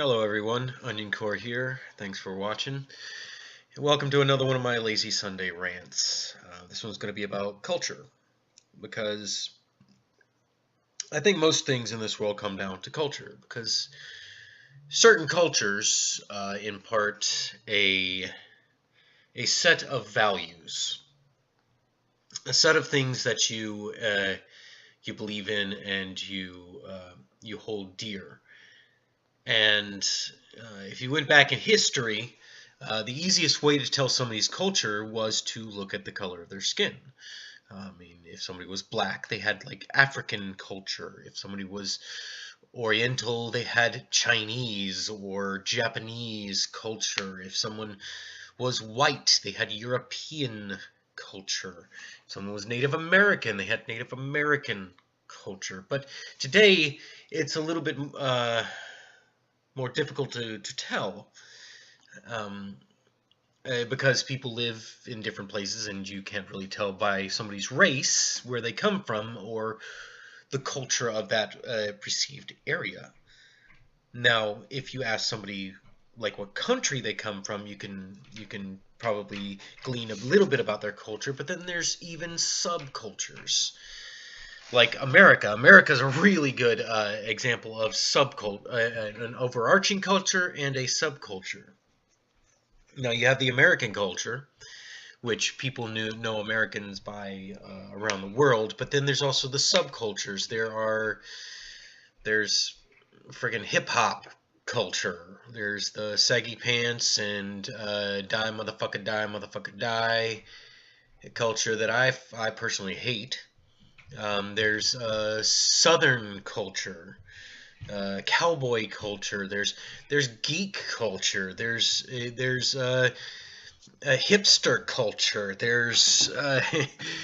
Hello everyone, Onion Core here. Thanks for watching. Welcome to another one of my Lazy Sunday rants. This one's going to be about culture, because I think most things in this world come down to culture, because certain cultures impart a set of values, a set of things that you believe in and you hold dear. And if you went back in history, the easiest way to tell somebody's culture was to look at the color of their skin. I mean, if somebody was black, they had like African culture. If somebody was Oriental, they had Chinese or Japanese culture. If someone was white, they had European culture. If someone was Native American, they had Native American culture. But today, it's a little bit more difficult to tell, um, because people live in different places and you can't really tell by somebody's race where they come from or the culture of that perceived area. Now, if you ask somebody like what country they come from, you can probably glean a little bit about their culture, but then there's even subcultures. Like America. America is a really good example of an overarching culture and a subculture. Now you have the American culture, which people know Americans by around the world, but then there's also the subcultures. There's friggin' hip hop culture. There's the saggy pants and die motherfucker die culture that I personally hate. There's Southern culture, cowboy culture. There's geek culture. There's a hipster culture. There's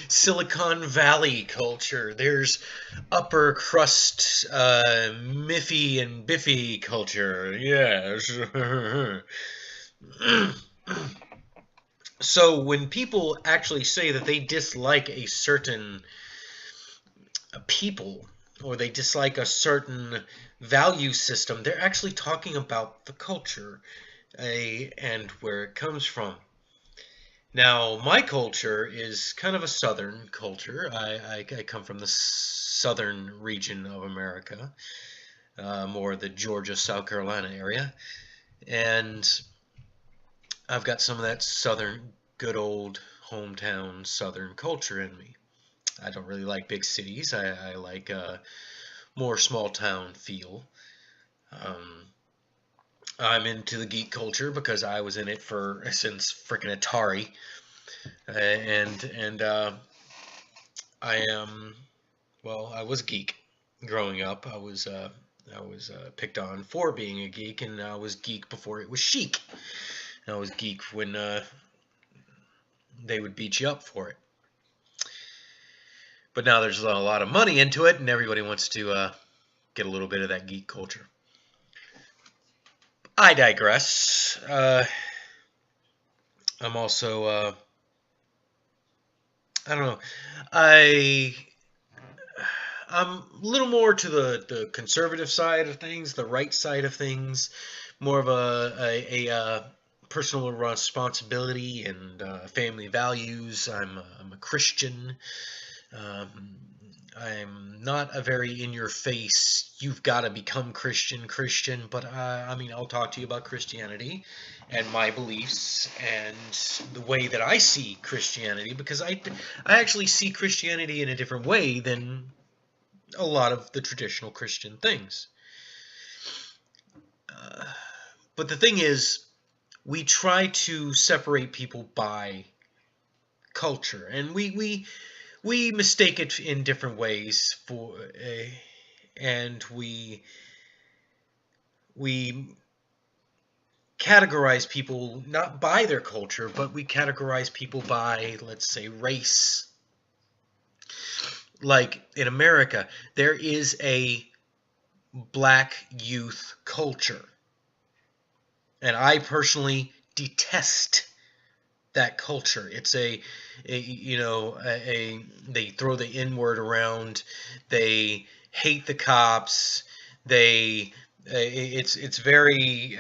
Silicon Valley culture. There's upper crust Miffy and Biffy culture. Yes. So when people actually say that they dislike a certain people or they dislike a certain value system, they're actually talking about the culture and where it comes from. Now, my culture is kind of a southern culture. I come from the southern region of America, more the Georgia, South Carolina area, and I've got some of that southern, good old hometown southern culture in me. I don't really like big cities. I like more small town feel. Um, I'm into the geek culture because I was in it for since freaking Atari, and I am well. I was a geek growing up. I was picked on for being a geek, and I was geek before it was chic. And I was geek when they would beat you up for it. But now there's a lot of money into it, and everybody wants to get a little bit of that geek culture. I digress. I'm also, I don't know, I I'm a little more to the conservative side of things, the right side of things, more of a personal responsibility and family values. I'm a Christian. Um, I'm not a very in your face, you've got to become Christian, but I mean, I'll talk to you about Christianity and my beliefs and the way that I see Christianity, because I actually see Christianity in a different way than a lot of the traditional Christian things. Uh, but the thing is, we try to separate people by culture, and we mistake it in different ways and we categorize people not by their culture, but we categorize people by, let's say, race. Like in America, there is a black youth culture, and I personally detest that culture. It's they throw the N word around. They hate the cops. They It's very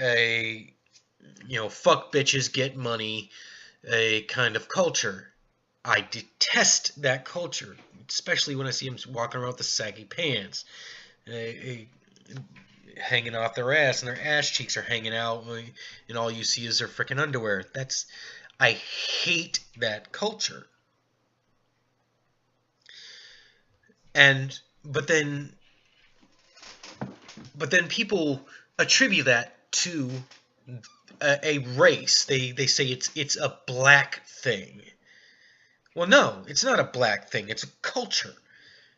fuck bitches get money, a kind of culture. I detest that culture, especially when I see them walking around with the saggy pants, hanging off their ass, and their ass cheeks are hanging out, and all you see is their freaking underwear. I hate that culture. And but then people attribute that to a race. They say it's a black thing. Well, no, it's not a black thing. It's a culture.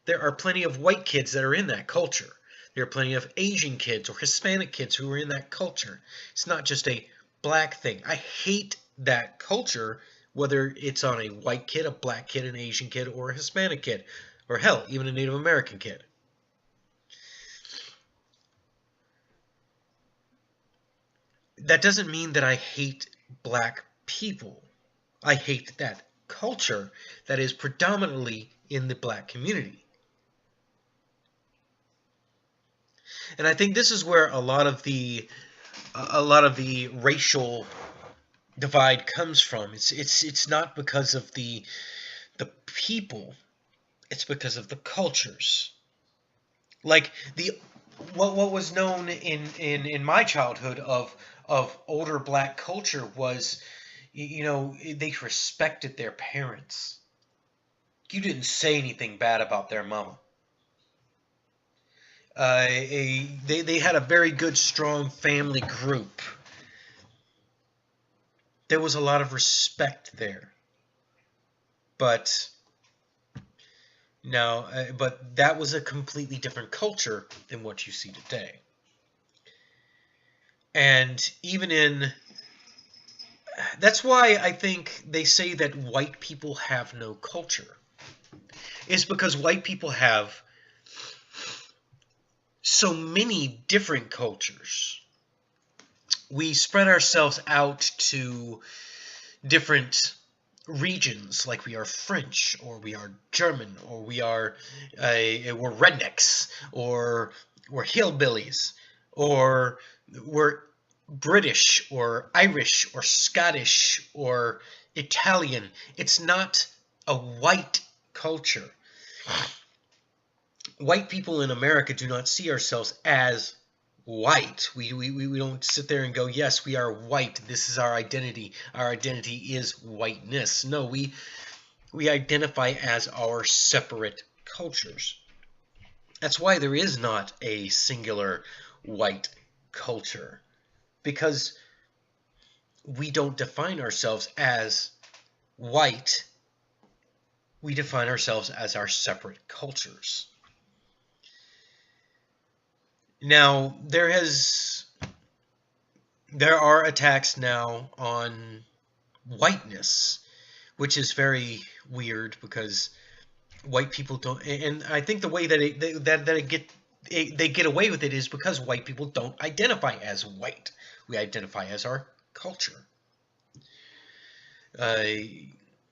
There are plenty of white kids that are in that culture. There are plenty of Asian kids or Hispanic kids who are in that culture. It's not just a black thing. I hate that culture, whether it's on a white kid, a black kid, an Asian kid, or a Hispanic kid, or hell, even a Native American kid. That doesn't mean that I hate black people. I hate that culture that is predominantly in the black community. And I think this is where a lot of the racial divide comes from. It's not because of the people, it's because of the cultures. Like what was known in my childhood of older black culture was, they respected their parents. You didn't say anything bad about their mama. They had a very good, strong family group. There was a lot of respect there. But no, but that was a completely different culture than what you see today. And that's why I think they say that white people have no culture. It's because white people have so many different cultures. We spread ourselves out to different regions, like we are French, or we are German, or we're rednecks, or we're hillbillies, or we're British, or Irish, or Scottish, or Italian. It's not a white culture. White people in America do not see ourselves as white. We don't sit there and go, yes, we are white. This is our identity. Our identity is whiteness. No, we identify as our separate cultures. That's why there is not a singular white culture, because we don't define ourselves as white. We define ourselves as our separate cultures. Now, there are attacks now on whiteness, which is very weird because white people don't, and I think the way that they get away with it is because white people don't identify as white. We identify as our culture.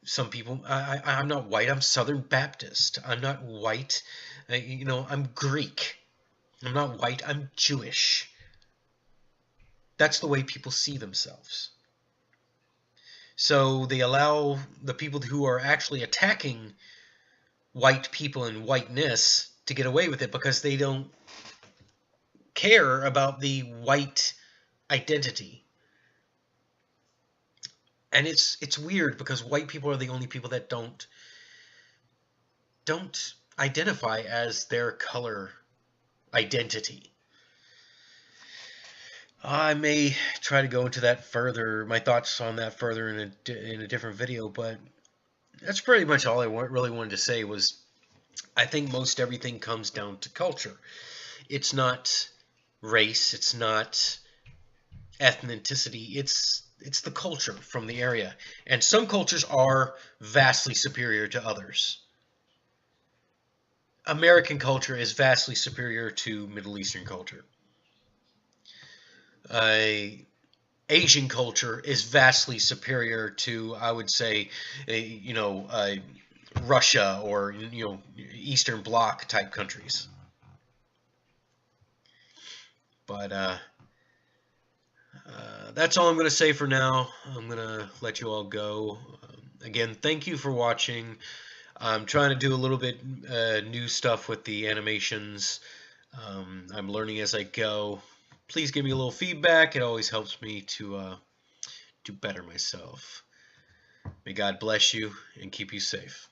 Some people, I'm not white. I'm Southern Baptist. I'm not white. I'm Greek. I'm not white, I'm Jewish. That's the way people see themselves. So they allow the people who are actually attacking white people and whiteness to get away with it because they don't care about the white identity. And it's weird because white people are the only people that don't identify as their color identity. I may try to go into that further, my thoughts on that further in a different video, but that's pretty much all I really wanted to say. Was I think most everything comes down to culture. It's not race, it's not ethnicity, it's the culture from the area. And some cultures are vastly superior to others. American culture is vastly superior to Middle Eastern culture. Asian culture is vastly superior to, I would say, Russia or Eastern Bloc type countries. But that's all I'm going to say for now. I'm going to let you all go. Again, thank you for watching. I'm trying to do a little bit new stuff with the animations. I'm learning as I go. Please give me a little feedback. It always helps me to better myself. May God bless you and keep you safe.